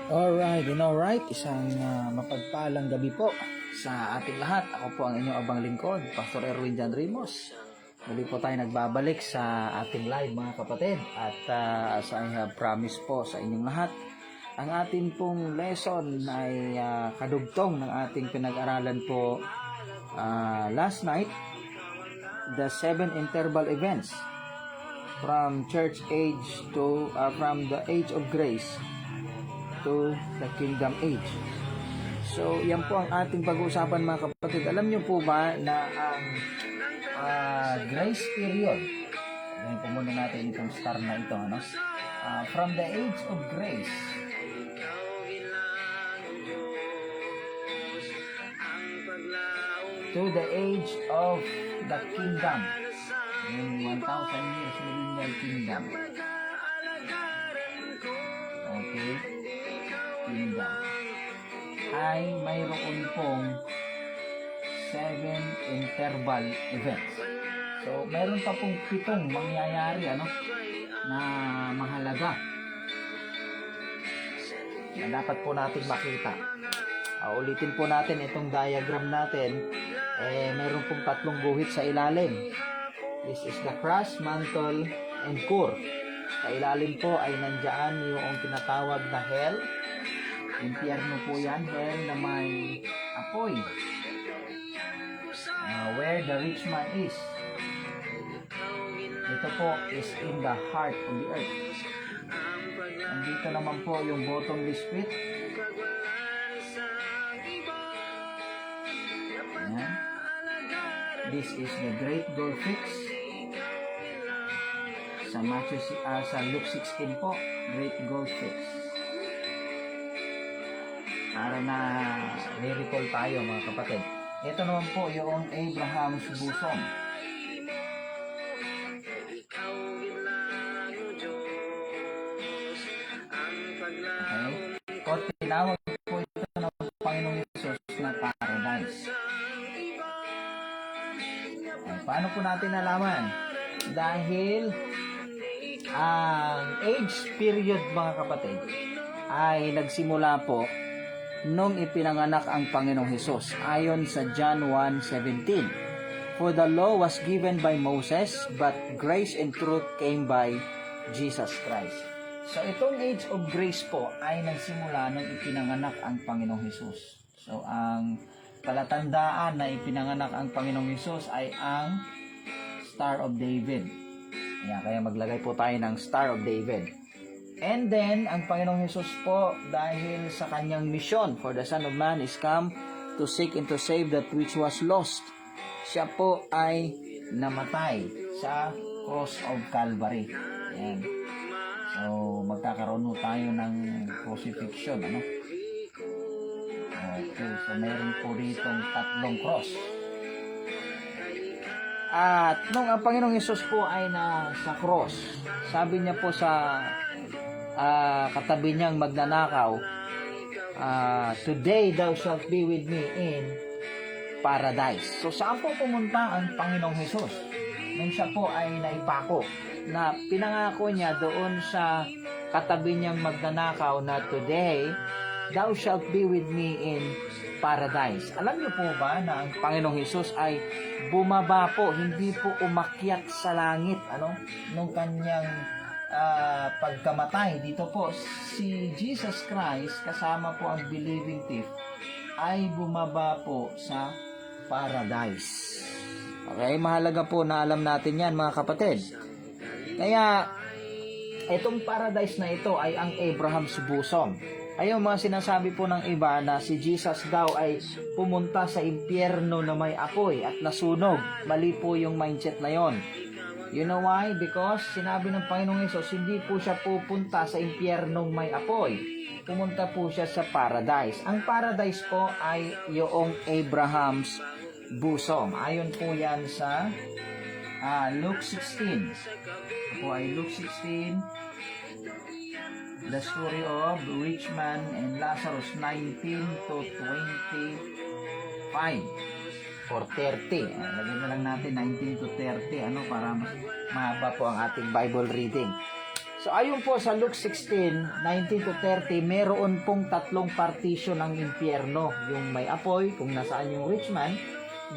Alright, isang mapagpalang gabi po sa ating lahat. Ako po ang inyong abang lingkod, Pastor Erwin Jan Rimos. Muli po tayo nagbabalik sa ating live mga kapatid. At as I have promised po sa inyong lahat, ang ating pong lesson ay kadugtong ng ating pinag-aralan po last night, the 7 interval events from church age to from the age of grace to the kingdom age. So, yan po ang ating pag-uusapan mga kapatid. Alam niyo po ba na ang grace period, ganyan po muna natin itong star na ito, ano? From the age of grace to the age of the kingdom, yung 1,000 years millennial kingdom. Okay? Kingdom ay mayroon pong 7 interval events. So, mayroon pa pong 7 mangyayari na mahalaga na dapat po natin makita. Ulitin po natin itong diagram natin. Mayroon pong 3 guhit sa ilalim. This is the cross, mantle, and core. Sa ilalim po ay nandiyan yung tinatawag na hell. Impyerno po yan, hell na may apoy. Where the rich man is. Ito po is in the heart of the earth. Nandito naman po yung bottomless pit. Ayan. This is the great gold fix. Sa Luke 16 po, great gold fix. Para na recall tayo mga kapatid. Ito naman po yung Abraham's bosom. Okay? O tinawag po ito ng Panginoong Jesus na paradise. Paano po natin nalaman? Dahil ang age period mga kapatid ay nagsimula po nung ipinanganak ang Panginoong Hesus ayon sa John 1:17. For the law was given by Moses, but grace and truth came by Jesus Christ. So itong age of grace po ay nagsimula nung ipinanganak ang Panginoong Hesus. So ang palatandaan na ipinanganak ang Panginoong Hesus ay ang Star of David. Ayan, kaya maglagay po tayo ng Star of David. And then, ang Panginoong Hesus po, dahil sa kanyang mission, for the Son of Man is come to seek and to save that which was lost. Siya po ay namatay sa cross of Calvary. Ayan. So, magkakaroon tayo ng crucifixion, ano? Okay, so meron po ditong 3 cross. At nung ang Panginoong Hesus po ay nasa cross, sabi niya po sa katabi niyang magnanakaw, today thou shalt be with me in paradise. So saan po pumunta ang Panginoong Hesus? Nung siya po ay naipako, na pinangako niya doon sa katabi niyang magnanakaw na today thou shalt be with me in paradise. Alam niyo po ba na ang Panginoong Hesus ay bumaba po, hindi po umakyat sa langit, nung kanyang pagkamatay. Dito po si Jesus Christ kasama po ang believing thief ay bumaba po sa paradise. Okay, mahalaga po na alam natin yan mga kapatid. Kaya itong paradise na ito ay ang Abraham's bosom. Ayun mga sinasabi po ng iba na si Jesus daw ay pumunta sa impyerno na may apoy at nasunog. Mali po yung mindset na yon. You know why? Because sinabi ng Panginoong Hesus, hindi po siya pupunta sa impyernong may apoy. Pumunta po siya sa paradise. Ang paradise po ay yung Abraham's bosom. Ayon po yan sa Luke 16. Ito po ay Luke 16. The story of rich man and Lazarus 19 to 25. Or 30. Lagyan na lang natin 19 to 30 para mas mahaba po ang ating Bible reading. So ayon po sa Luke 16, 19 to 30, meron pong tatlong partition ng impyerno. Yung may apoy, kung nasaan yung rich man,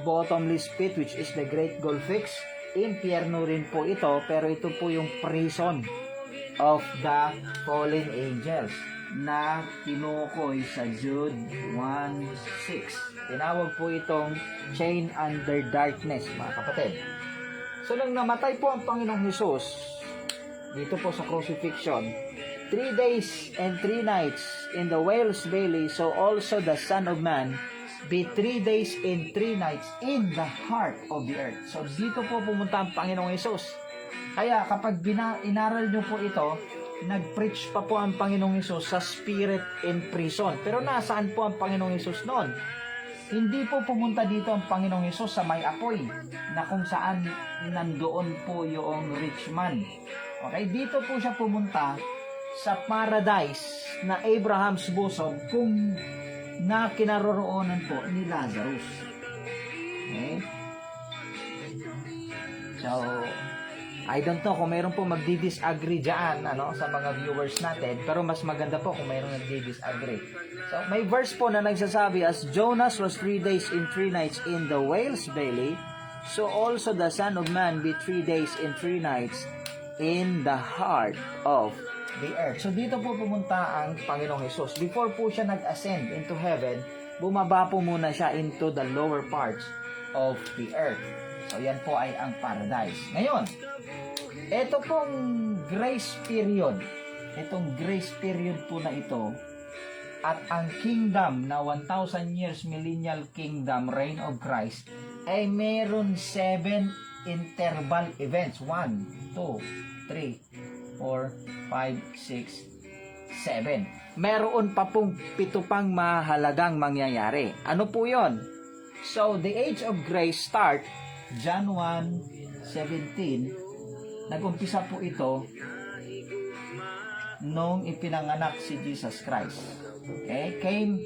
bottomless pit, which is the great gulf fix. Impyerno rin po ito, pero ito po yung prison of the fallen angels na tinukoy sa Jude 1:6. Tinawag po itong chain under darkness, mga kapatid. So nang namatay po ang Panginoong Hesus dito po sa crucifixion, 3 days and 3 nights in the whale's belly, so also the Son of Man be 3 days and 3 nights in the heart of the earth. So dito po pumunta ang Panginoong Hesus. Kaya kapag inaral nyo po ito, nag-preach pa po ang Panginoong Hesus sa spirit in prison. Pero nasaan po ang Panginoong Hesus noon? Hindi po pumunta dito ang Panginoong Hesus sa may apoy, na kung saan nandoon po yung rich man. Okay, dito po siya pumunta sa paradise na Abraham's bosom, kung na kinaroroonan po ni Lazarus. Okay? So, I don't know kung mayroon po magdi-disagree dyan sa mga viewers natin, pero mas maganda po kung mayroon nagdi-disagree. So, may verse po na nagsasabi, as Jonas was 3 days and 3 nights in the whale's belly, so also the Son of Man be 3 days and 3 nights in the heart of the earth. So, dito po pumunta ang Panginoong Hesus. Before po siya nag-ascend into heaven, bumaba po muna siya into the lower parts of the earth. So, yan po ay ang paradise. Ngayon, ito pong grace period, itong grace period po na ito, at ang kingdom na 1,000 years millennial kingdom, reign of Christ, ay meron 7 interval events. 1, 2, 3, 4, 5, 6, 7. Meron pa pong 7 pang mahalagang mangyayari. Ano po yon? So, the age of grace start John 1:17. Nag-umpisa po ito nung ipinanganak si Jesus Christ. Okay? Came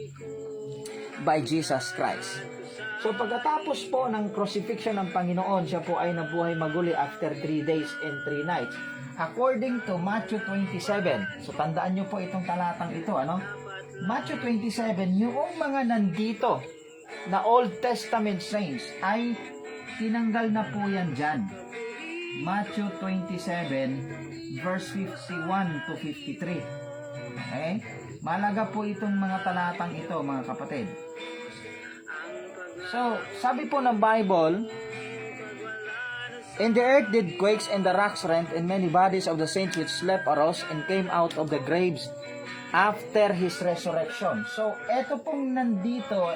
by Jesus Christ. So pagkatapos po ng crucifixion ng Panginoon, siya po ay nabuhay maguli after 3 days and 3 nights. According to Matthew 27. So tandaan nyo po itong talatang ito, Matthew 27, yung mga nandito na Old Testament saints ay tinanggal na po yan dyan. Matthew 27 verse 51 to 53. Okay? Malaga po itong mga talatang ito, mga kapatid. So, sabi po ng Bible, and the earth did quakes, and the rocks rent, and many bodies of the saints which slept arose and came out of the graves after his resurrection. So, eto pong nandito,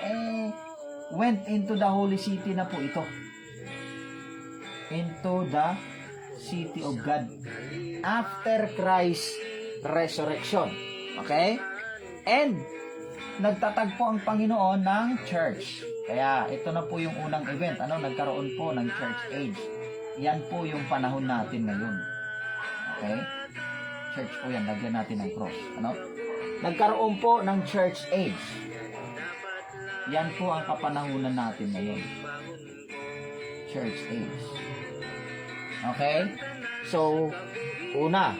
went into the holy city na po ito. Into the city of God after Christ's resurrection. Okay? And nagtatagpo ang Panginoon ng church. Kaya ito na po yung unang event, nagkaroon po ng church age. Yan po yung panahon natin ngayon. Okay? Church po yan, lagyan natin ng cross. Nagkaroon po ng church age. Yan po ang kapanahunan natin ngayon. Church age. Okay? So, una,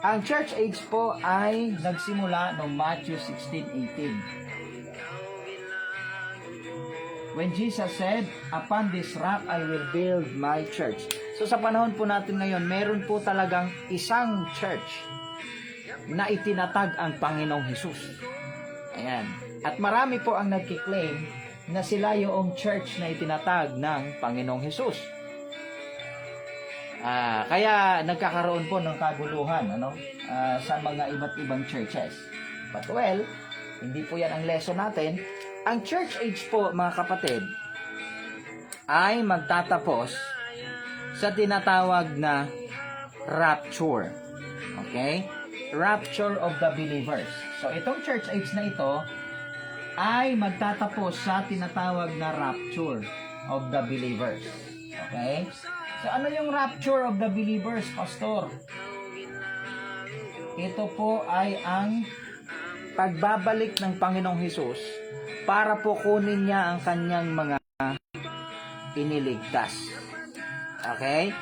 ang church age po ay nagsimula noong Matthew 16:18. When Jesus said, upon this rock I will build my church. So sa panahon po natin ngayon, meron po talagang isang church na itinatag ang Panginoong Hesus. Ayan. At marami po ang nagkiklaim na sila yung church na itinatag ng Panginoong Hesus. Kaya nagkakaroon po ng kaguluhan sa mga iba't ibang churches. But well, hindi po yan ang lesson natin. Ang church age po, mga kapatid, ay magtatapos sa tinatawag na rapture. Okay? Rapture of the believers. So, itong church age na ito ay magtatapos sa tinatawag na rapture of the believers. Okay? So, ano yung rapture of the believers, Pastor? Ito po ay ang pagbabalik ng Panginoong Hesus para po kunin niya ang kanyang mga iniligtas. Okay?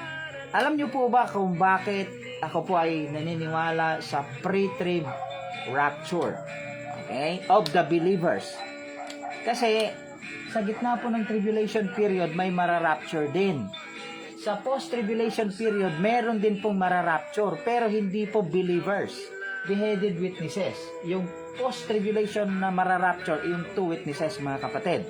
Alam niyo po ba kung bakit ako po ay naniniwala sa pre-trib rapture. Okay? Of the believers. Kasi, sa gitna po ng tribulation period, may mararapture din. Sa post-tribulation period, meron din pong mararapture, pero hindi po believers. Beheaded witnesses. Yung post-tribulation na mararapture, yung 2 witnesses, mga kapatid.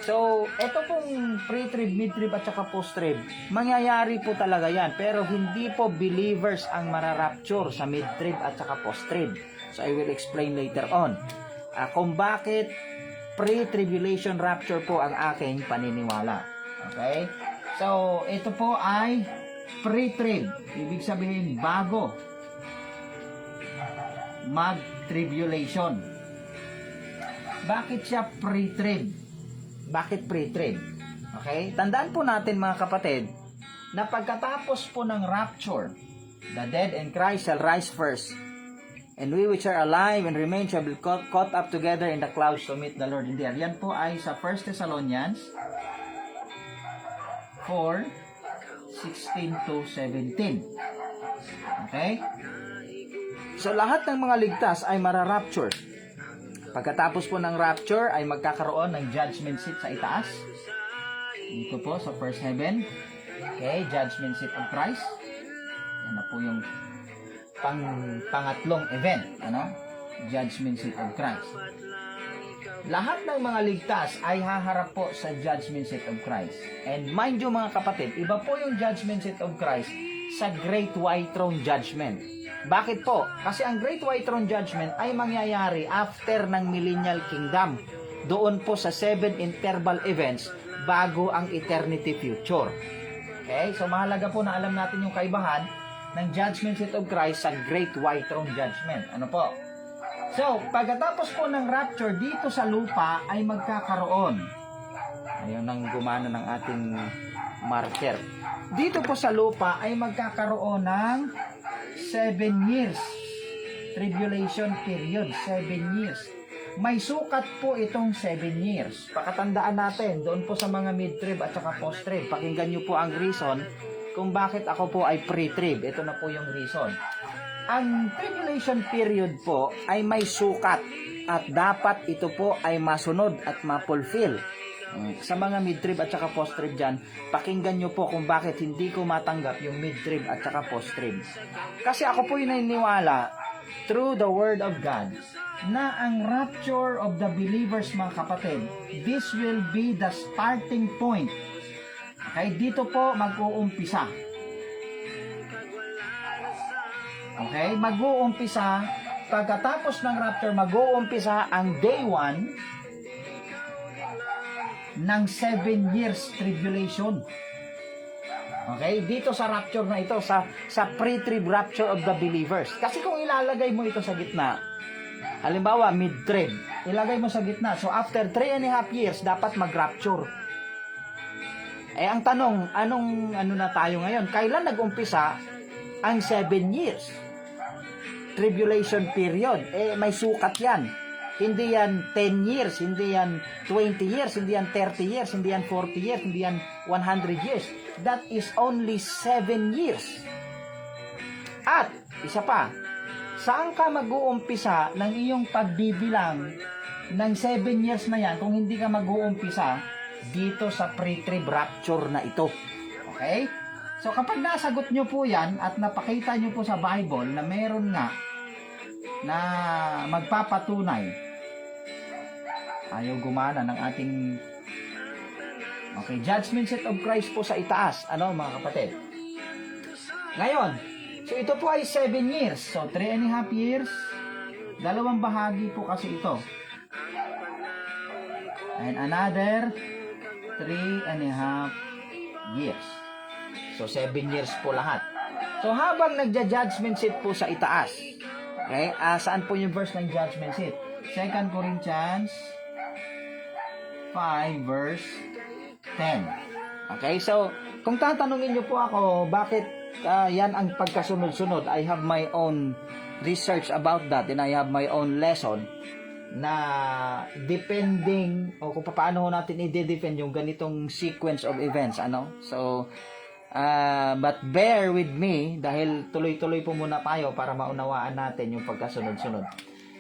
So, ito pong pre-trib, mid-trib, at saka post-trib, mangyayari po talaga yan. Pero hindi po believers ang mararapture sa mid-trib at saka post-trib. So, I will explain later on. Kung bakit pre-tribulation rapture po ang aking paniniwala. Okay? So, ito po ay pre-trib. Ibig sabihin, bago mag-tribulation. Bakit siya pre-trib? Bakit pre-trib? Okay? Tandaan po natin mga kapatid, na pagkatapos po ng rapture, the dead in Christ shall rise first, and we which are alive and remain shall be caught up together in the clouds to meet the Lord in the air. Yan po ay sa 1 Thessalonians 4:16 to 17. Okay? So, lahat ng mga ligtas ay mararapture. Pagkatapos po ng rapture, ay magkakaroon ng judgment seat sa itaas. Dito po sa first heaven. Okay, judgment seat of Christ. Yan na po yung pangatlong event. Ano? Judgment seat of Christ. Lahat ng mga ligtas ay haharap po sa judgment seat of Christ. And mind you mga kapatid, iba po yung judgment seat of Christ sa Great White Throne Judgment. Bakit po? Kasi ang Great White Throne Judgment ay mangyayari after ng Millennial Kingdom. Doon po sa 7 interval events bago ang eternity future. Okay? So mahalaga po na alam natin yung kaibahan ng Judgment Seat of Christ sa Great White Throne Judgment. Ano po? So, pagkatapos po ng rapture dito sa lupa ay magkakaroon. Ayun ang gumana ng ating marker. Dito po sa lupa ay magkakaroon ng 7 years tribulation period. 7 years. May sukat po itong 7 years. Pakatandaan natin doon po sa mga mid-trib at saka post-trib. Pakinggan nyo po ang reason kung bakit ako po ay pre-trib. Ito na po yung reason. Ang tribulation period po ay may sukat at dapat ito po ay masunod at mapulfill. Sa mga mid-trib at saka post-trib dyan, pakinggan nyo po kung bakit hindi ko matanggap yung mid-trib at saka post-trib. Kasi ako po yung naniniwala through the Word of God na ang rapture of the believers mga kapatid, this will be the starting point. Okay, dito po mag-uumpisa. Okay, mag-uumpisa, pagkatapos ng rapture, mag-uumpisa ang day 1 ng 7 years tribulation. Okay, dito sa rapture na ito, sa pre-trib rapture of the believers. Kasi kung ilalagay mo ito sa gitna, halimbawa mid-trib, ilagay mo sa gitna, so after 3.5 years, dapat mag-rapture. Eh, ang tanong, ano na tayo ngayon? Kailan nag-umpisa ang 7 years? Tribulation period. Eh, may sukat yan. Hindi yan 10 years, hindi yan 20 years, hindi yan 30 years, hindi yan 40 years, hindi yan 100 years. That is only 7 years. At, isa pa, saan ka mag-uumpisa ng iyong pagbibilang ng 7 years na yan kung hindi ka mag-uumpisa dito sa pre-trib rapture na ito? Okay? So, kapag nasagot nyo po yan at napakita nyo po sa Bible na meron nga na magpapatunay, ayaw gumana ng ating judgment seat of Christ po sa itaas. Ano mga kapatid? Ngayon, so ito po ay 7 years. So 3.5 years, dalawang bahagi po kasi ito. And another 3.5 years. So 7 years po lahat. So habang nagja-judgment seat po sa itaas, okay, saan po yung verse ng judgment seat? 2 Corinthians 5 verse 10. Okay, so kung tatanungin niyo po ako bakit yan ang pagkasunod-sunod, I have my own research about that and I have my own lesson na depending o kung paano natin i-defend yung ganitong sequence of events, ano? So But bear with me dahil tuloy-tuloy po muna tayo para maunawaan natin yung pagkasunod-sunod.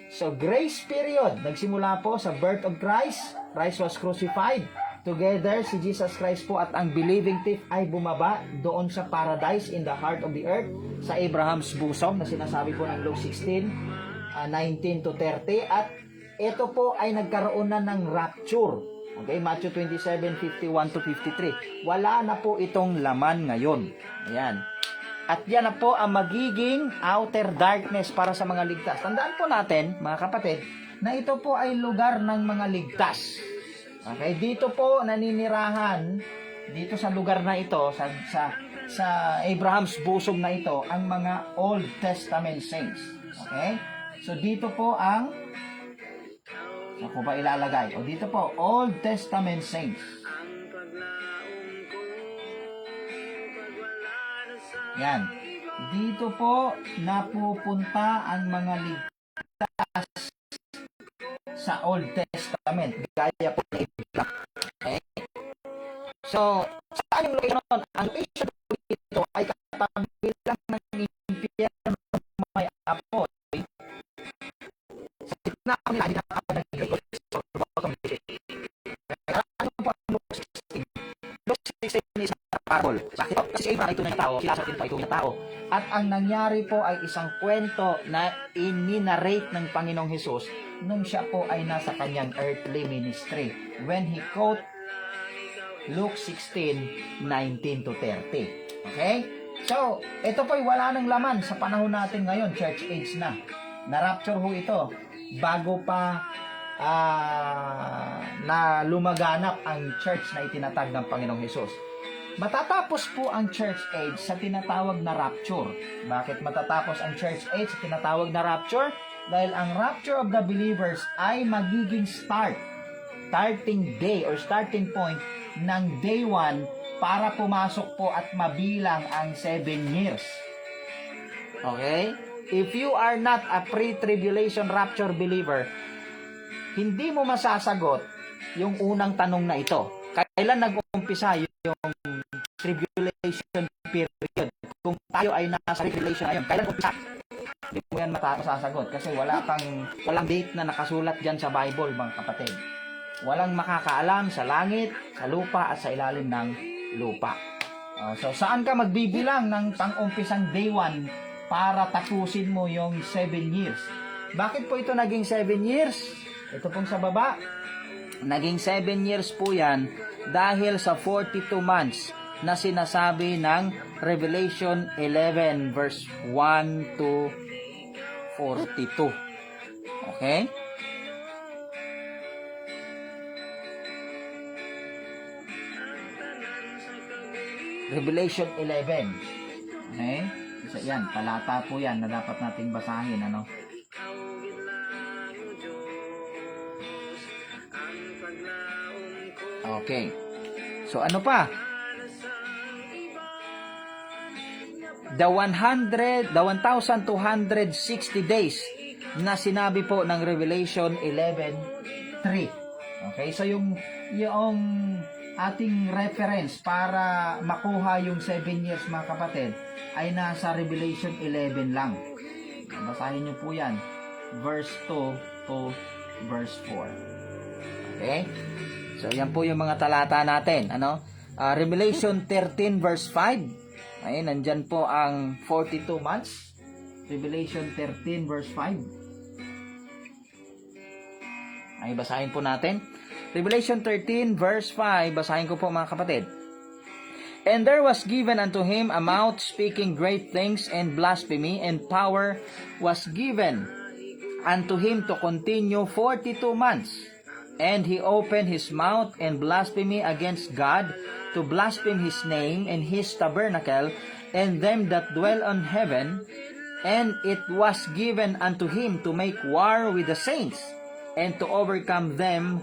So, grace period. Nagsimula po sa birth of Christ. Christ was crucified. Together, si Jesus Christ po at ang believing thief ay bumaba doon sa paradise in the heart of the earth sa Abraham's bosom na sinasabi po ng Luke 16, 19 to 30. At ito po ay nagkaroon na ng rapture. Okay, Matthew 27, 51 to 53. Wala na po itong laman ngayon. Ayan. At yan na po ang magiging outer darkness para sa mga ligtas. Tandaan po natin, mga kapatid, na ito po ay lugar ng mga ligtas. Okay, dito po naninirahan, dito sa lugar na ito, sa Abraham's bosom na ito, ang mga Old Testament saints. Okay? So dito po ang, saan ko ba ilalagay? O dito po, Old Testament saints. Yan. Dito po napupunta ang mga ligtas sa Old Testament. Gaya po na Abraham. Okay? So, saan yung location nun? Ang location dito ay katabi lang ng impyerno may apoy. Sa gitna nila, hindi nakakapag-record. So, ano po ang Luke 16? Luke 16 is a parable. Bakit? Kasi Abraham ay tunay na tao, si Lazarus ay tunay na tao. At ang nangyari po ay isang kwento na ininarrate ng Panginoong Hesus nung siya po ay nasa kanyang earthly ministry. When he quote Luke 16, 19 to 30. Okay? So, ito po ay wala ng laman sa panahon natin ngayon, church age na. Na-rapture ho ito bago pa na lumaganap ang church na itinatag ng Panginoong Hesus. Matatapos po ang church age sa tinatawag na rapture. Bakit matatapos ang church age sa tinatawag na rapture? Dahil ang rapture of the believers ay magiging starting day or starting point ng day 1 para pumasok po at mabilang ang 7 years. Okay? If you are not a pre-tribulation rapture believer, hindi mo masasagot yung unang tanong na ito. Kailan nag-umpisa yung tribulation period? Kung tayo ay nasa tribulation ngayon, kailan umpisa? Hindi mo yan masasagot kasi walang date na nakasulat dyan sa Bible, mga kapatid. Walang makakaalam sa langit, sa lupa at sa ilalim ng lupa. So saan ka magbibilang ng pang-umpisang day 1 para tapusin mo yung 7 years? Bakit po ito naging 7 years? Ito pong sa baba, naging 7 years po yan dahil sa 42 months na sinasabi ng Revelation 11 verse 1 to 42. Okay? Revelation 11. Okay? Isa yan, talata po yan na dapat nating basahin, ano? Okay. So ano pa? The 1260 days na sinabi po ng Revelation 11:3. Okay, so yung ating reference para makuha yung 7 years, mga kapatid, ay nasa Revelation 11 lang. Basahin niyo po yan. Verse 2 to verse 4. Okay? So, yan po yung mga talata natin. Ano? Revelation 13 verse 5. Ay, nandyan po ang 42 months. Revelation 13 verse 5. Ay, basahin po natin. Revelation 13 verse 5. Basahin ko po, mga kapatid. And there was given unto him a mouth speaking great things and blasphemy, and power was given unto him to continue 42 months. And he opened his mouth and blasphemy against God, to blaspheme his name and his tabernacle, and them that dwell on heaven. And it was given unto him to make war with the saints, and to overcome them.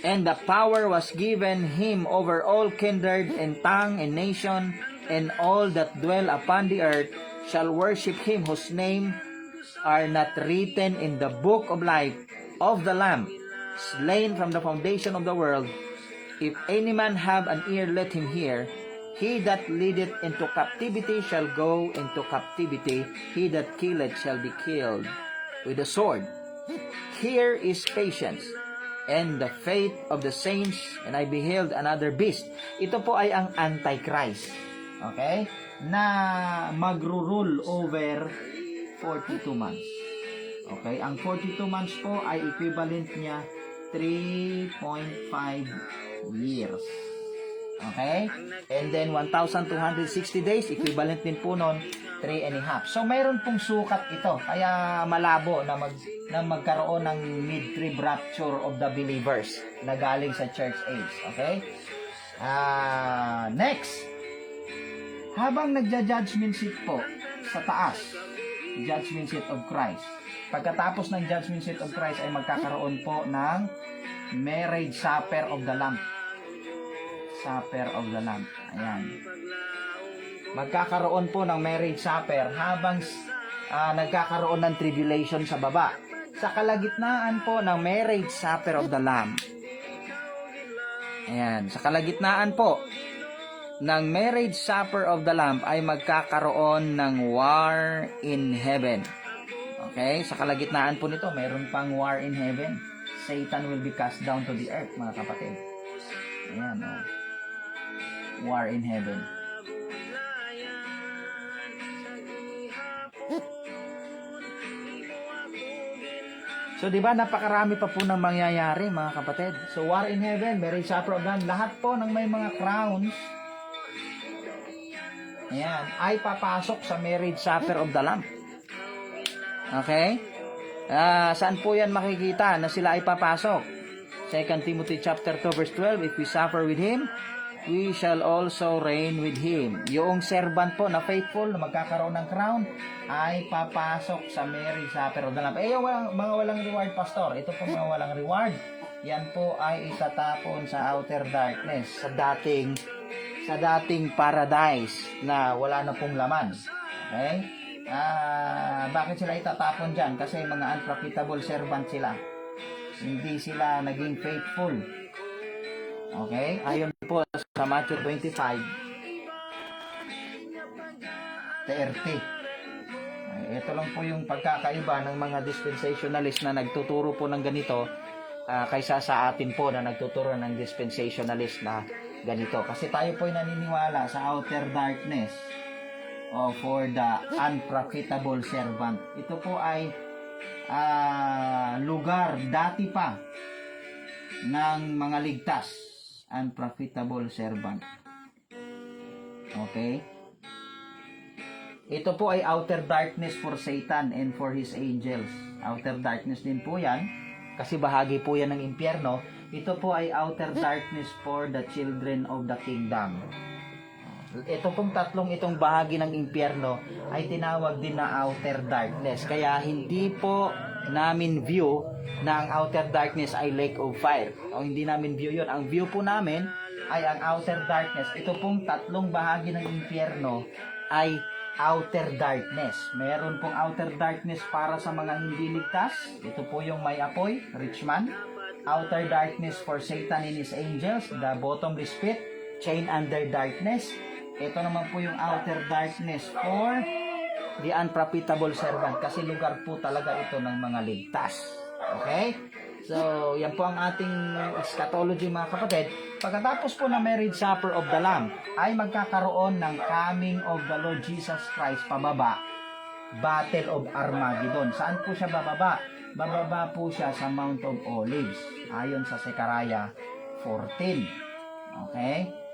And the power was given him over all kindred and tongue and nation, and all that dwell upon the earth shall worship him whose name are not written in the book of life of the Lamb, slain from the foundation of the world. If any man have an ear, let him hear He that leadeth into captivity shall go into captivity. He that killeth shall be killed with the sword. Here is patience and the faith of the saints, and I beheld another beast. Ito po ay ang Antichrist. Okay? Na magro-rule over 42 months. Okay? Ang 42 months po ay equivalent niya 3.5 years. Okay? And then 1,260 days, equivalent din po nun 3.5. So mayroon pong sukat ito. Kaya malabo na magkaroon ng mid-trib rapture of the believers na galing sa church age. Okay? Next. Habang nagja-judgment seat po sa taas, judgment seat of Christ. Pagkatapos ng judgment seat of Christ ay magkakaroon po ng marriage supper of the Lamb. Supper of the Lamb. Ayan. Magkakaroon po ng marriage supper habang nagkakaroon ng tribulation sa baba. Sa kalagitnaan po ng marriage supper of the Lamb. Ayan. Sa kalagitnaan po ng marriage supper of the Lamb ay magkakaroon ng war in heaven. Okay? Sa kalagitnaan po nito, mayroon pang war in heaven. Satan will be cast down to the earth, mga kapatid. Ayan, oh. War in heaven. So, di ba, napakarami pa po ng mangyayari, mga kapatid. So, war in heaven, marriage supper of the Lamb, lahat po ng may mga crowns, ayan, ay papasok sa marriage supper of the Lamb. Okay? Saan po yan makikita na sila ay papasok? 2 Timothy chapter 2 verse 12, if we suffer with Him, we shall also reign with Him. Yung servant po na faithful, na magkakaroon ng crown, ay papasok sa marriage supper of the Lamb. Yung mga walang reward, pastor, ito po mga walang reward, yan po ay itatapon sa outer darkness, sa dating paradise na wala na pong laman. Okay? Bakit sila itatapon dyan? Kasi mga unprofitable servant sila. Hindi sila naging faithful. Okay? Ayon po sa Matthew 25:30. Ito lang po yung pagkakaiba ng mga dispensationalist na nagtuturo po ng ganito kaysa sa atin po na nagtuturo ng dispensationalist na ganito. Kasi tayo po ay naniniwala sa outer darkness for the unprofitable servant. Ito po ay lugar dati pa ng mga ligtas, unprofitable servant. Okay? Ito po ay outer darkness for Satan and for his angels. Outer darkness din po yan, kasi bahagi po yan ng impyerno. Ito po ay outer darkness for the children of the kingdom. Ito pong tatlong itong bahagi ng impyerno ay tinawag din na outer darkness. Kaya hindi po namin view na ang outer darkness ay lake of fire. O hindi namin view yun. Ang view po namin ay ang outer darkness. Ito pong tatlong bahagi ng impyerno ay outer darkness. Meron pong outer darkness para sa mga hindi ligtas. Ito po yung may apoy, rich man. Outer darkness for Satan and his angels, the bottomless pit, chain under darkness. Ito naman po yung outer darkness for the unprofitable servant, kasi lugar po talaga ito ng mga ligtas. Okay? So, yan po ang ating eschatology, mga kapatid. Pagkatapos po ng marriage supper of the Lamb, ay magkakaroon ng coming of the Lord Jesus Christ pababa. Battle of Armageddon. Saan po siya bababa? Bababa po siya sa Mount of Olives, ayon sa Zechariah 14. Okay?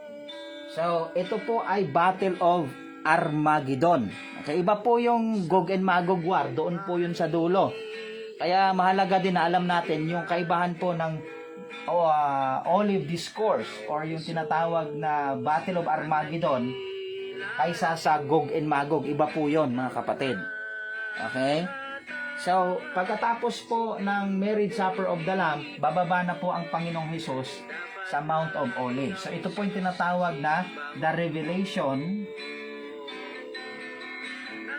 So, ito po ay Battle of Armageddon. Okay, iba po yung Gog and Magog war. Doon po yun sa dulo. Kaya mahalaga din na alam natin yung kaibahan po ng Olive Discourse or yung tinatawag na Battle of Armageddon kaysa sa Gog and Magog. Iba po yun, mga kapatid. Okay? So, pagkatapos po ng marriage supper of the Lamb, bababa na po ang Panginoong Hesus sa Mount of Olives. So, ito po yung tinatawag na the revelation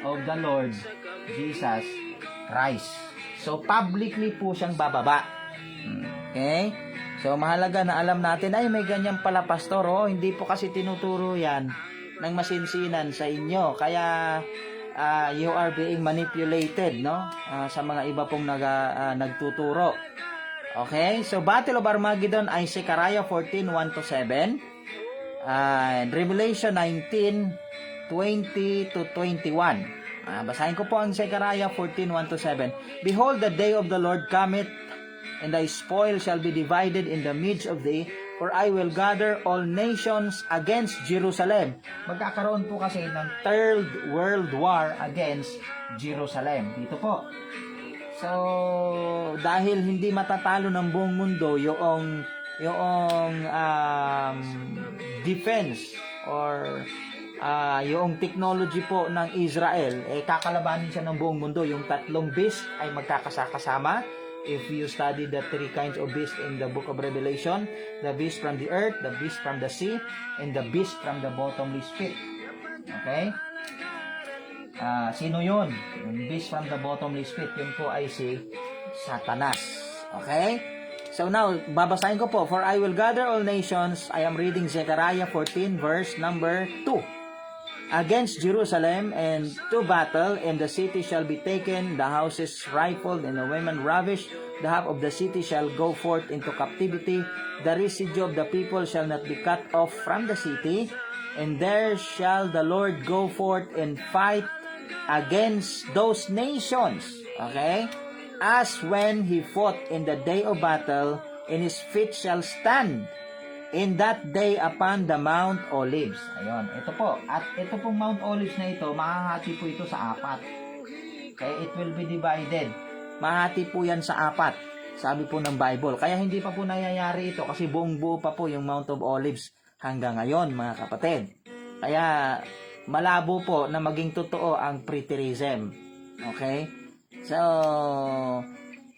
of the Lord Jesus Christ. So, publicly po siyang bababa. Okay? So, mahalaga na alam natin, ay may ganyan pala pastor, oh, hindi po kasi tinuturo yan ng masinsinan sa inyo. Kaya, you are being manipulated, no? Sa mga iba pong nagtuturo. Okay? So, Battle of Armageddon ay Zechariah 14, 1-7. And Revelation 19, 20 to 21. Basahin ko po ang Zechariah 14, 1-7. Behold, the day of the Lord cometh, and thy spoil shall be divided in the midst of thee, for I will gather all nations against Jerusalem. Magkakaroon po kasi ng Third World War against Jerusalem. Dito po. So, dahil hindi matatalo ng buong mundo yung defense or yung technology po ng Israel, kakalabanin siya ng buong mundo. Yung tatlong beast ay magkakasama. If you study the three kinds of beast in the book of Revelation, the beast from the earth, the beast from the sea, and the beast from the bottomless pit. Okay? Sino yun? Yung beast from the bottomless pit, yun po ay si Satanas. Okay? So now, babasahin ko po. For I will gather all nations. I am reading Zechariah 14 verse number 2. Against Jerusalem and to battle, and the city shall be taken, the houses rifled, and the women ravished. The half of the city shall go forth into captivity. The residue of the people shall not be cut off from the city. And there shall the Lord go forth and fight against those nations. Okay? As when he fought in the day of battle, and his feet shall stand in that day upon the Mount Olives. Ayun, ito po. At ito pong Mount Olives na ito, mahahati po ito sa 4. Okay, it will be divided. Mahati po yan sa 4. Sabi po ng Bible. Kaya hindi pa po nangyayari ito kasi buong buo pa po yung Mount of Olives hanggang ngayon, mga kapatid. Kaya malabo po na maging totoo ang preterism. Okay? So,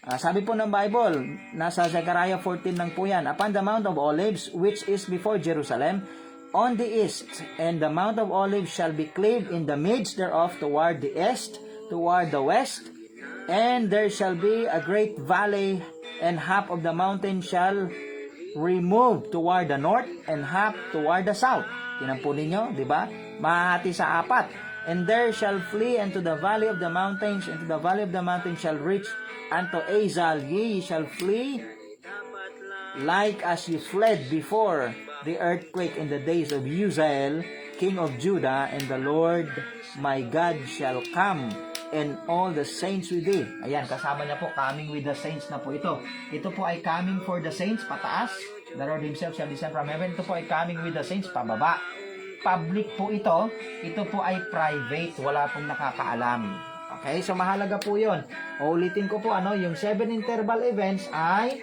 sabi po ng Bible, nasa Zechariah 14 lang po yan. Upon the Mount of Olives, which is before Jerusalem, on the east, and the Mount of Olives shall be cleaved in the midst thereof toward the east, toward the west, and there shall be a great valley, and half of the mountain shall remove toward the north, and half toward the south. Tinan po ninyo, di ba? Mahati sa 4. And there shall flee into the valley of the mountains, into the valley of the mountains shall reach unto Azal. Ye shall flee like as you fled before the earthquake in the days of Uzziel, king of Judah, and the Lord my God shall come, and all the saints with thee. Ayan, kasama niya po, coming with the saints na po ito. Ito po ay coming for the saints, pataas. The Lord himself shall descend from heaven. Ito po ay coming with the saints, pababa. Public po ito. Ito po ay private. Wala pong nakakaalam. Okay? So, mahalaga po yun. Ulitin ko po, yung 7 interval events ay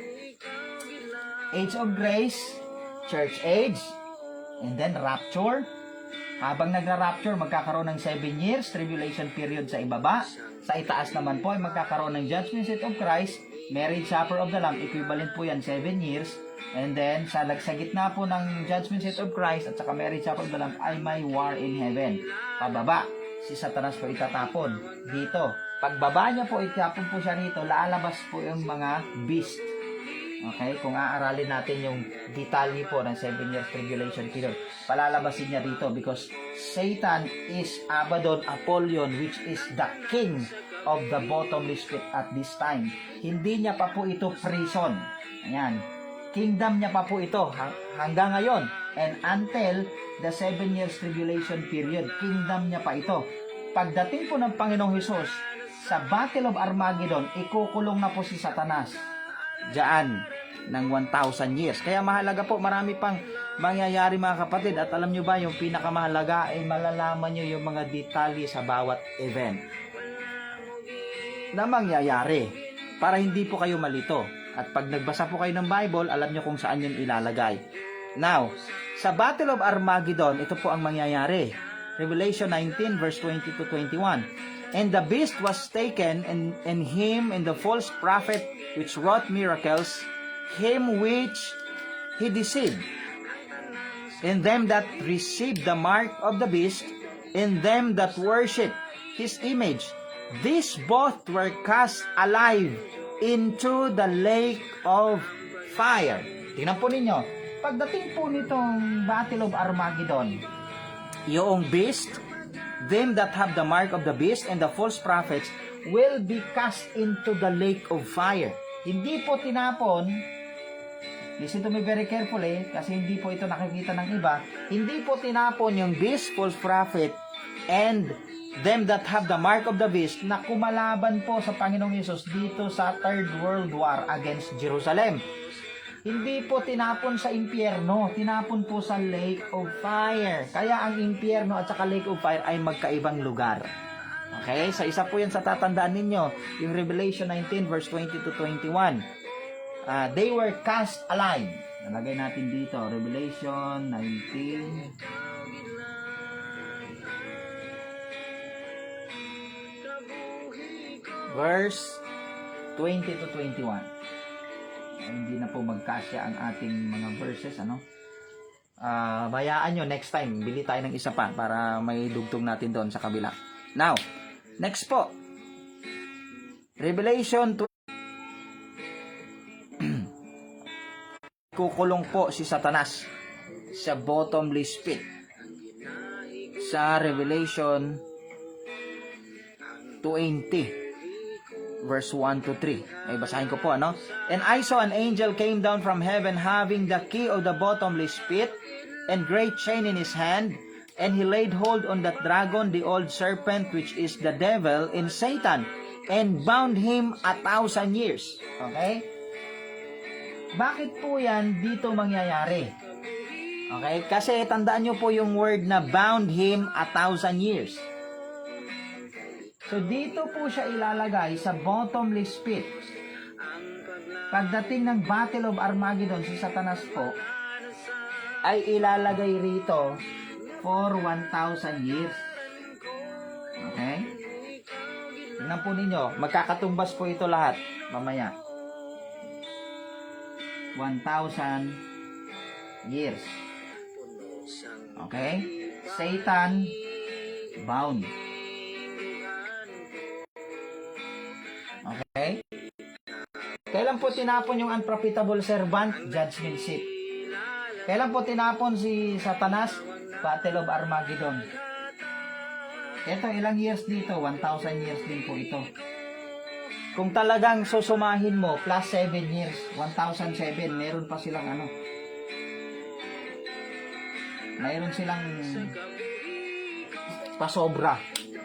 Age of Grace, Church Age, and then Rapture. Habang nagra-rapture, magkakaroon ng 7 years, tribulation period sa ibaba. Sa itaas naman po ay magkakaroon ng Judgment Seat of Christ, Marriage Supper of the Lamb, equivalent po yan 7 years. And then, sa gitna po ng Judgment Seat of Christ at saka Marriage Supper of the Lamb ay may war in heaven. Pababa, si Satanas po itatapon. Dito, pagbaba niya po, itapon po siya rito, lalabas po yung mga beast. Okay, kung aaralin natin yung detalye po ng 7 years tribulation period, palalabasin niya dito because Satan is Abaddon Apollyon, which is the king of the bottomless pit at this time. Hindi niya pa po ito prison. Ayan. Kingdom niya pa po ito hanggang ngayon. And until the 7 years tribulation period, kingdom niya pa ito. Pagdating po ng Panginoong Hesus sa Battle of Armageddon, ikukulong na po si Satanas diyan ng 1,000 years. Kaya mahalaga po, marami pang mangyayari mga kapatid. At alam nyo ba, yung pinakamahalaga ay malalaman nyo yung mga detalye sa bawat event na mangyayari para hindi po kayo malito. At pag nagbasa po kayo ng Bible, alam nyo kung saan yun ilalagay. Now, sa Battle of Armageddon, ito po ang mangyayari. Revelation 19 verse 20 to 21. And the beast was taken, and him and the false prophet which wrought miracles, him which he deceived, and them that received the mark of the beast, and them that worship his image. These both were cast alive into the lake of fire. Tingnan po ninyo. Pagdating po nitong Battle of Armageddon, yung beast, them that have the mark of the beast and the false prophets will be cast into the lake of fire. Hindi po tinapon, listen to me very carefully, kasi hindi po ito nakikita ng iba, hindi po tinapon yung beast, false prophet, and them that have the mark of the beast na kumalaban po sa Panginoong Yesus dito sa Third World War against Jerusalem. Hindi po tinapon sa impyerno, tinapon po sa lake of fire. Kaya ang impyerno at saka lake of fire ay magkaibang lugar. Okay? Sa isa po yan sa tatandaan ninyo, yung Revelation 19 verse 20 to 21. They were cast alive. Nalagay natin dito, Revelation 19 verse 20 to 21. Hindi na po magkasya ang ating mga verses, ano? Bayaan nyo, next time, bili tayo ng isa pa para may dugtong natin doon sa kabila. Now, next po. Revelation 2. Kukulong po si Satanas sa bottomless pit. Sa Revelation 20. Verse 1 to 3. Ay, basahin ko po, ano? And I saw an angel came down from heaven having the key of the bottomless pit and great chain in his hand, and he laid hold on that dragon, the old serpent, which is the devil and Satan, and bound him 1,000 years. Okay? Bakit po yan dito mangyayari? Okay? Kasi tandaan nyo po yung word na bound him 1,000 years. So, dito po siya ilalagay sa bottomless pit. Pagdating ng Battle of Armageddon, si Satanas po, ay ilalagay rito for 1,000 years. Okay? Tingnan po ninyo, magkakatumbas po ito lahat mamaya. 1,000 years. Okay? Satan bound. Okay? Kailan po tinapon yung unprofitable servant? Judgment seat. Kailan po tinapon si Satanas? Battle of Armageddon. Ito, ilang years dito? 1,000 years din po ito. Kung talagang susumahin mo, plus 7 years, 1,007, meron pa silang ano? Mayroon silang pasobra.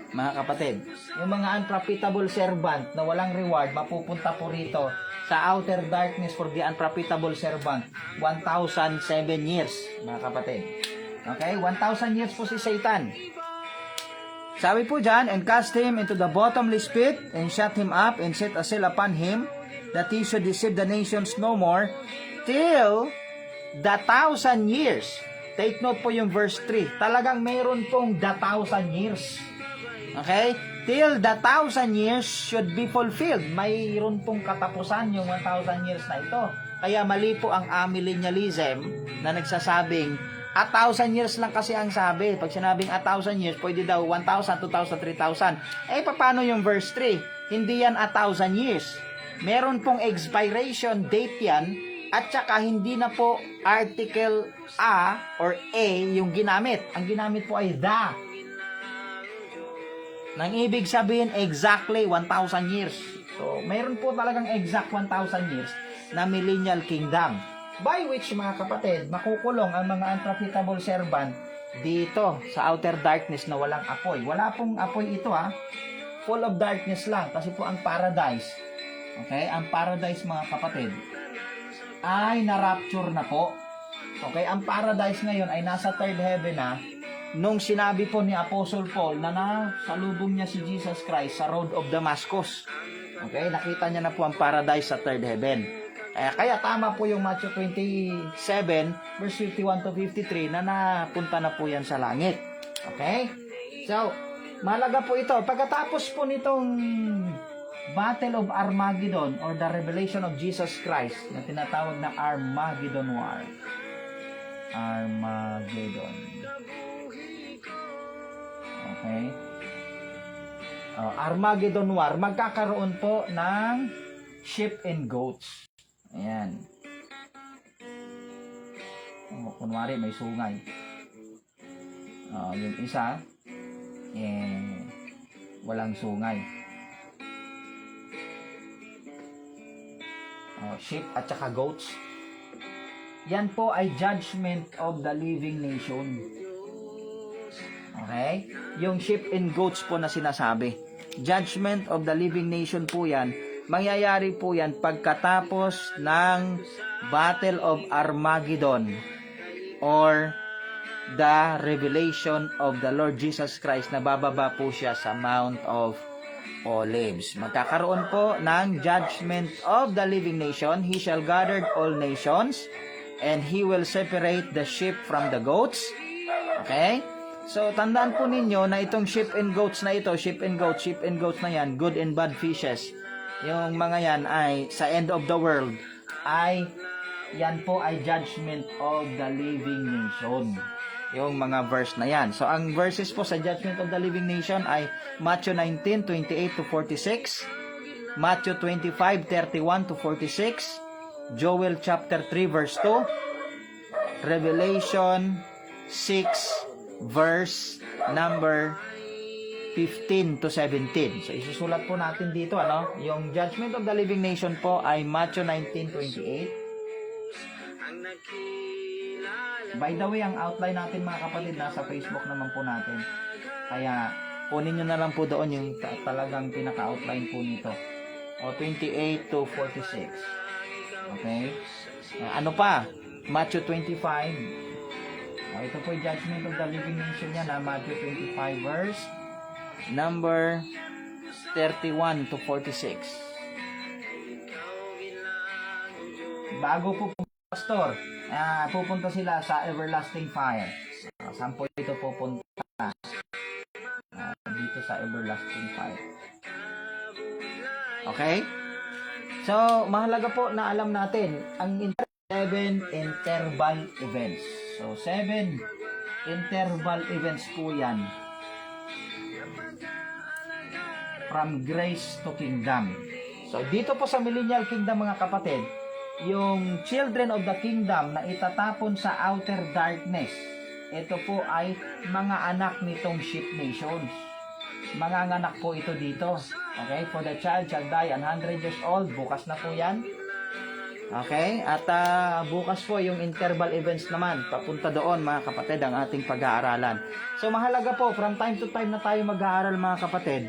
Mga kapatid, yung mga unprofitable servant na walang reward, mapupunta po rito sa outer darkness for the unprofitable servant, 1,007 years, mga kapatid. Okay? 1,000 years po si Satan. Sabi po dyan, and cast him into the bottomless pit, and shut him up, and set a seal upon him, that he should deceive the nations no more, till the 1,000 years. Take note po yung verse 3. Talagang mayroon pong the 1,000 years. Okay? Till the 1,000 years should be fulfilled. Mayroon pong katapusan yung 1,000 years na ito. Kaya mali po ang amillennialism na nagsasabing 1,000 years lang kasi ang sabi. Pag sinabing 1,000 years, pwede daw 1,000, 2,000, 3,000. Eh, paano yung verse 3? Hindi yan 1,000 years. Meron pong expiration date yan, at saka hindi na po article A or A yung ginamit. Ang ginamit po ay the. Nang ibig sabihin, exactly 1,000 years. So, mayroon po talagang exact 1,000 years na millennial kingdom. By which, mga kapatid, makukulong ang mga unprofitable servant dito sa outer darkness na walang apoy. Wala pong apoy ito, ha. Full of darkness lang. Kasi po ang paradise, okay, ang paradise, mga kapatid, ay na-rapture na po. Okay, ang paradise ngayon ay nasa third heaven na. Nung sinabi po ni Apostle Paul na nasalubong niya si Jesus Christ sa road of Damascus. Okay, nakita niya na po ang paradise sa third heaven. Kaya tama po yung Matthew 27 verse 51 to 53 na napunta na po yan sa langit. Okay? So, malaga po ito. Pagkatapos po nitong Battle of Armageddon or the Revelation of Jesus Christ na tinatawag na Armageddon War. Armageddon. Okay? Armageddon War. Magkakaroon po ng sheep and goats. Ayan. Kunwari may sungay. Yung isa, walang sungay. Sheep at saka goats. Yan po ay judgment of the living nation. Okay? Yung sheep and goats po na sinasabi. Judgment of the living nation po yan. Mangyayari po yan pagkatapos ng Battle of Armageddon or the revelation of the Lord Jesus Christ na bababa po siya sa Mount of Olives. Magkakaroon po ng judgment of the living nation. He shall gather all nations and he will separate the sheep from the goats. Okay? So, tandaan po ninyo na itong sheep and goats na ito, sheep and goats na yan, good and bad fishes. Yung mga yan ay, sa end of the world, ay, yan po ay judgment of the living nation. Yung mga verse na yan. So, ang verses po sa judgment of the living nation ay Matthew 19, 28 to 46, Matthew 25, 31 to 46, Joel chapter 3, verse 2, Revelation 6, verse number 15 to 17. So, isusulat po natin dito, yung judgment of the living nation po ay Matthew 19:28. By the way, ang outline natin mga kapatid, nasa Facebook naman po natin. Kaya, kunin nyo na lang po doon yung talagang pinaka-outline po nito. 28 to 46. Okay? Ano pa? Matthew 25. Ito po yung judgment of the living nation yan, Matthew 25 verse number 31 to 46. Bago po pastor, pupunta sila sa everlasting fire. Saan po ito pupunta? Dito sa everlasting fire. Okay? So, mahalaga po na alam natin ang 7 interval events. So, 7 interval events po yan. From grace to kingdom. So, dito po sa millennial kingdom mga kapatid, yung children of the kingdom na itatapon sa outer darkness, ito po ay mga anak nitong sheep nations. Mga anak po ito dito. Okay? For the child shall die 100 years old. Bukas na po yan. Okay? At bukas po yung interval events naman. Papunta doon mga kapatid ang ating pag-aaralan. So mahalaga po, from time to time na tayo mag-aaral mga kapatid,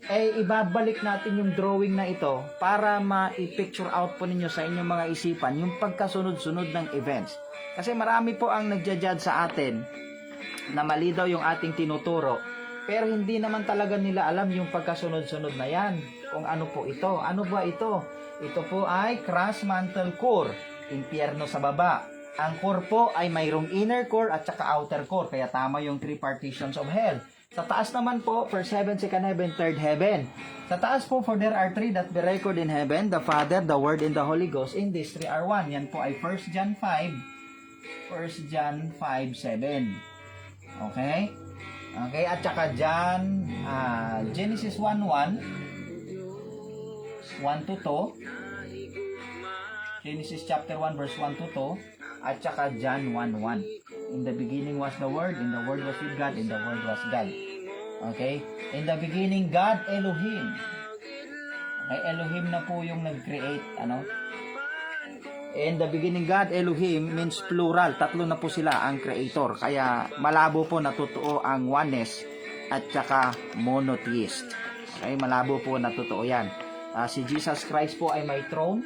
ibabalik natin yung drawing na ito para ma-picture out po ninyo sa inyong mga isipan yung pagkasunod-sunod ng events. Kasi marami po ang nagja-judge sa atin na mali daw yung ating tinuturo. Pero hindi naman talaga nila alam yung pagkasunod-sunod na yan. Kung ano po ito. Ano ba ito? Ito po ay cross mantle core, impyerno sa baba. Ang core po ay mayroong inner core at saka outer core, kaya tama yung 3 partitions of hell. Sa taas naman po, first heaven, second heaven, third heaven. Sa taas po, for there are 3 that be recorded in heaven, the Father, the Word, and the Holy Ghost. In these 3 are 1. Yan po ay 1 John 5, 1 John 5:7. Okay? Okay, at saka John, Genesis 1:1, 1 to 2, Genesis chapter 1 verse 1 to 2, at saka John 1:1. In the beginning was the Word, and the Word was with God, and the Word was God. Okay? In the beginning, God Elohim. Okay, Elohim na po yung nag-create, In the beginning, God Elohim means plural. 3 na po sila ang creator. Kaya malabo po natutuo ang oneness at saka monotheist. Okay, malabo po natutuo yan. Si Jesus Christ po ay may throne.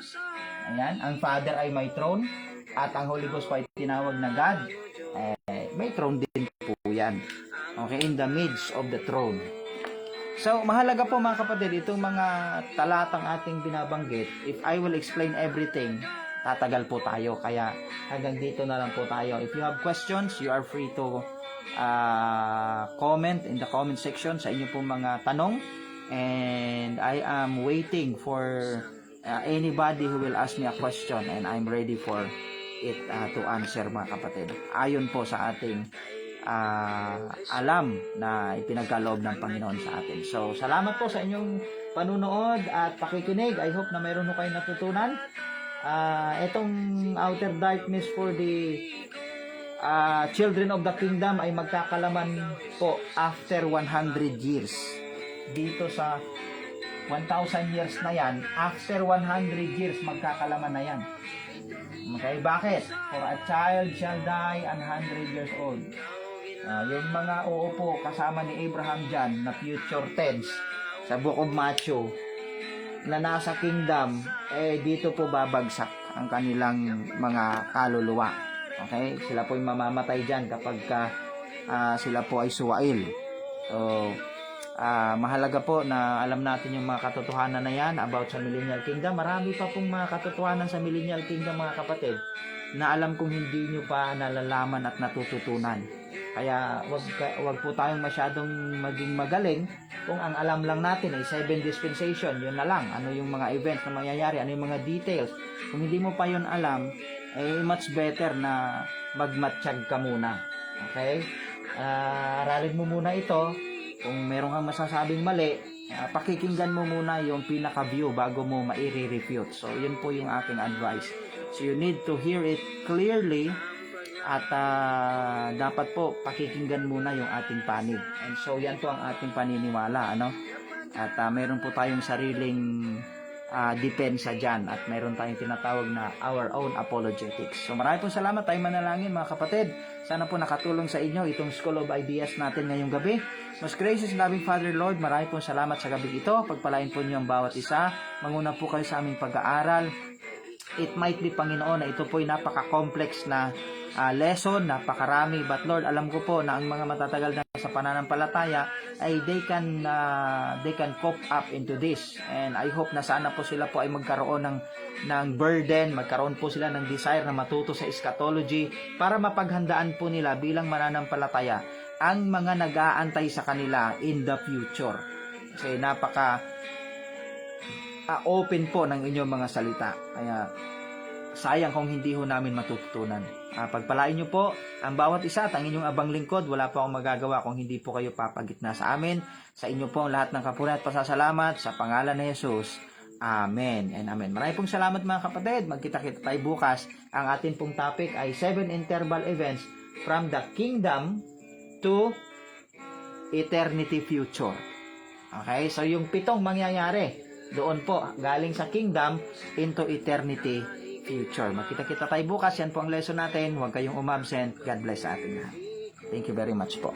Ayan, ang Father ay may throne. At ang Holy Ghost po ay tinawag na God. May throne din po yan. Okay, in the midst of the throne. So, mahalaga po mga kapatid, itong mga talatang ating binabanggit, if I will explain everything, tatagal po tayo. Kaya hanggang dito na lang po tayo. If you have questions, you are free to comment in the comment section sa inyo pong mga tanong. And I am waiting for anybody who will ask me a question, and I'm ready for it to answer mga kapatid. Ayon po sa ating alam na ipinagkaloob ng Panginoon sa atin. So, salamat po sa inyong panunood at pakikinig. I hope na mayroon po kayong natutunan. Itong outer darkness for the children of the kingdom ay magkakalaman po after 100 years. Dito sa 1,000 years na yan, after 100 years magkakalaman na yan. Okay, bakit? For a child shall die 100 years old. Yung mga uupo kasama ni Abraham dyan na future tense sa Book of Matthew na nasa kingdom, dito po babagsak ang kanilang mga kaluluwa. Okay? Sila po yung mamamatay dyan kapag sila po ay suwail. So, mahalaga po na alam natin yung mga katotohanan na yan about sa Millennial Kingdom. Marami pa pong mga katotohanan sa Millennial Kingdom, mga kapatid, na alam kong hindi nyo pa nalalaman at natututunan. Kaya wag po tayong masyadong maging magaling kung ang alam lang natin ay 7 dispensation, yun na lang. Ano yung mga events na mangyayari, ano yung mga details. Kung hindi mo pa yun alam, much better na magmatsyag ka muna. Okay? Aralin mo muna ito. Kung meron kang masasabing mali, pakikinggan mo muna yung pinaka-view bago mo maire-refute. So, yun po yung aking advice. So, you need to hear it clearly at dapat po pakikinggan muna yung ating panig. And so, yan po ang ating paniniwala. Ano? At meron po tayong sariling depensa dyan at meron tayong tinatawag na our own apologetics. So, marami po salamat. Tayo manalangin, mga kapatid. Sana po nakatulong sa inyo itong School of Ideas natin ngayong gabi. Most gracious and loving Father Lord, marami pong salamat sa gabi ito. Pagpalain po niyo ang bawat isa. Manguna po kayo sa aming pag-aaral. It might be, Panginoon, na ito po ay napaka-complex na lesson, napakarami. But Lord, alam ko po na ang mga matatagal na sa pananampalataya ay they can cope up into this. And I hope na sana po sila po ay magkaroon ng burden, magkaroon po sila ng desire na matuto sa eschatology para mapaghandaan po nila bilang mananampalataya ang mga nag-aantay sa kanila in the future. Kasi napaka open po ng inyong mga salita. Kaya sayang kung hindi ho namin matututunan. Pagpalain nyo po ang bawat isa at ang inyong abang lingkod. Wala po akong magagawa kung hindi po kayo papagitna sa amin. Sa inyo po ang lahat ng kapurihan at pasasalamat sa pangalan ni Jesus. Amen and amen. Maraming pong salamat, mga kapatid. Magkita-kita tayo bukas. Ang atin pong topic ay 7 interval events from the kingdom to eternity future. Okay? So yung 7 mangyayari doon po galing sa kingdom into eternity future. Magkita-kita tayo bukas. Yan po ang lesson natin. Huwag kayong umabsent. God bless sa atin lahat. Thank you very much po.